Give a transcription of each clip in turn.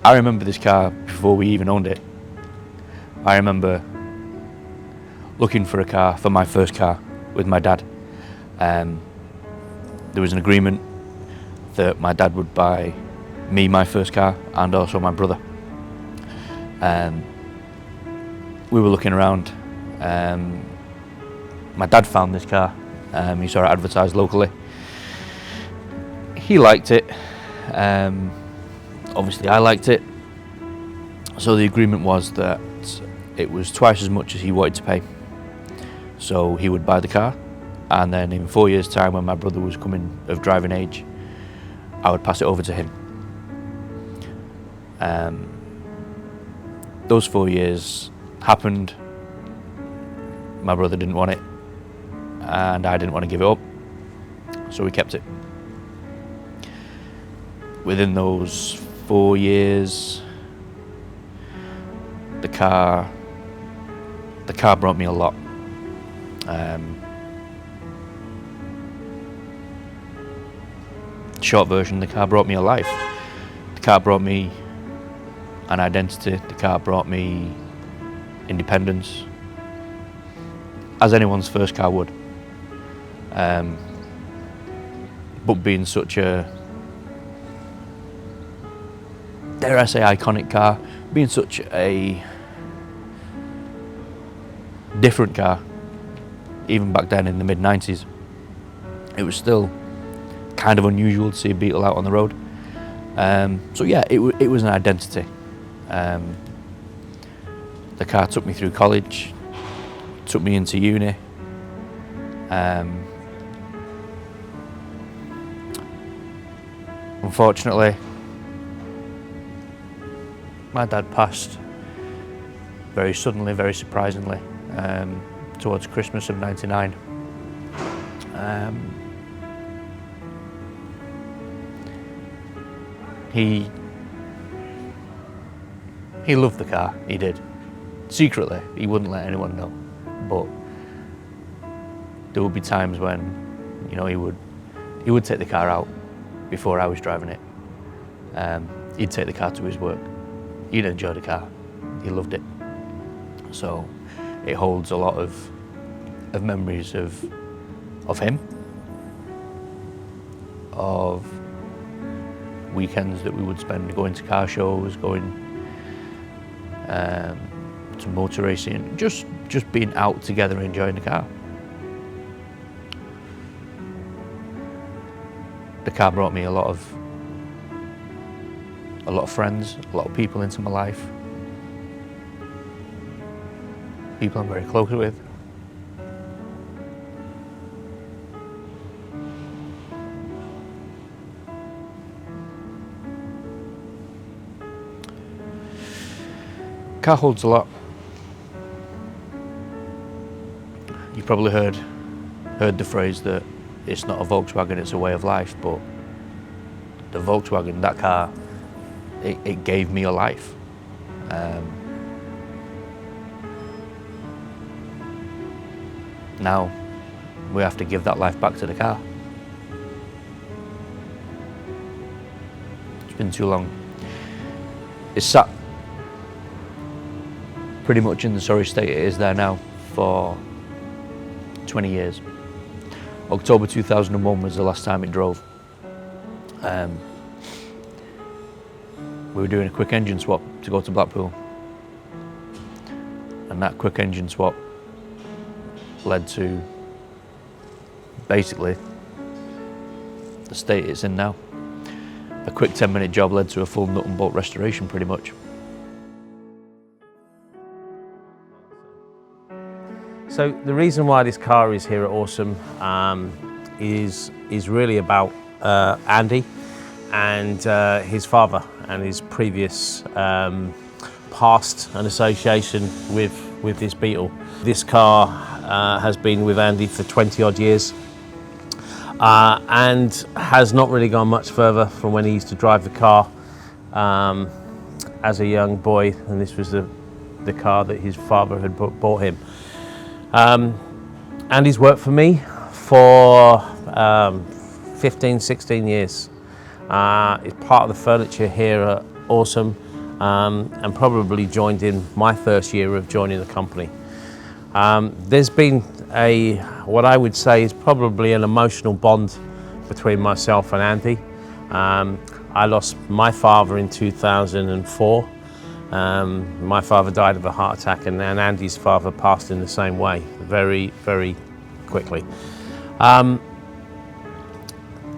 I remember this car before we even owned it. I remember looking for a car, for my first car, with my dad. There was an agreement that my dad would buy me my first car and also my brother. We were looking around. My dad found this car. He saw it advertised locally. He liked it. Obviously I liked it. So the agreement was that it was twice as much as he wanted to pay. So he would buy the car, and then in 4 years' time, when my brother was coming of driving age, I would pass it over to him. Those 4 years happened. My brother didn't want it, and I didn't want to give it up, so we kept it. Within those 4 years, the car brought me a lot. Short version, the car brought me a life. The car brought me an identity. The car brought me independence, as anyone's first car would. But being such a, dare I say, iconic car, being such a different car, even back then in the mid-90s, it was still kind of unusual to see a Beetle out on the road. So yeah, it was an identity. The car took me through college, took me into uni. Unfortunately, my dad passed very suddenly, very surprisingly, towards Christmas of '99. He loved the car, he did. Secretly, he wouldn't let anyone know. But there would be times when, you know, he would take the car out before I was driving it. He'd take the car to his work. He'd enjoy the car. He loved it. So it holds a lot of memories of him, of weekends that we would spend going to car shows, going to motor racing, just being out together enjoying the car. The car brought me a lot of friends, a lot of people into my life. People I'm very close with. Car holds a lot. You've probably heard the phrase that it's not a Volkswagen, it's a way of life, but the Volkswagen, that car, it gave me a life. Now we have to give that life back to the car. It's been too long. It's sat pretty much in the sorry state it is there now for 20 years. October 2001 was the last time it drove. We were doing a quick engine swap to go to Blackpool, and that quick engine swap led to basically the state it's in now. A quick 10-minute job led to a full nut and bolt restoration, pretty much. So the reason why this car is here at Awesome is really about Andy and his father and his previous past and association with this Beetle. This car has been with Andy for 20 odd years and has not really gone much further from when he used to drive the car as a young boy, and this was the car that his father had bought him. Andy's worked for me for 15, 16 years. He's part of the furniture here at Awesome, and probably joined in my first year of joining the company. There's been what I would say is probably an emotional bond between myself and Andy. I lost my father in 2004. My father died of a heart attack, and then Andy's father passed in the same way, very, very quickly. And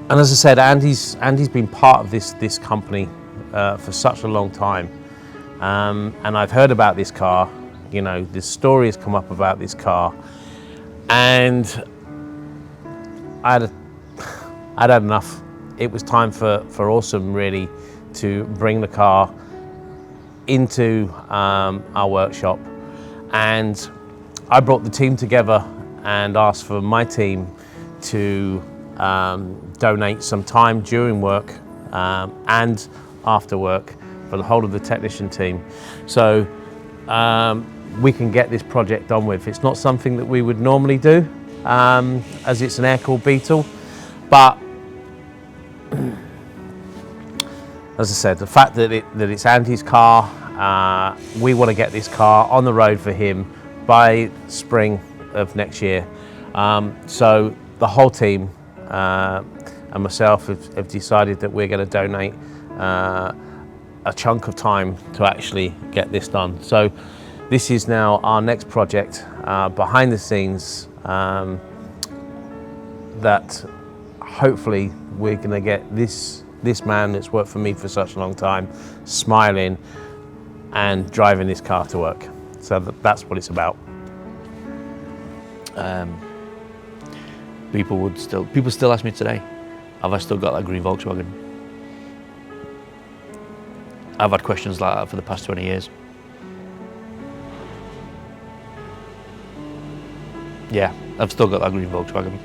as I said, Andy's been part of this company for such a long time. And I've heard about this car, you know, this story has come up about this car, and I'd had enough. It was time for Awesome really to bring the car into our workshop, and I brought the team together and asked for my team to donate some time during work and after work for the whole of the technician team, so we can get this project on with. It's not something that we would normally do, as it's an air-cooled Beetle, but as I said, the fact that it's Andy's car, we want to get this car on the road for him by spring of next year. So the whole team and myself have decided that we're going to donate a chunk of time to actually get this done. So this is now our next project behind the scenes, that hopefully we're going to get this man that's worked for me for such a long time smiling and driving this car to work. So that's what it's about. People still ask me today, have I still got that green Volkswagen? I've had questions like that for the past 20 years. Yeah, I've still got that green Volkswagen.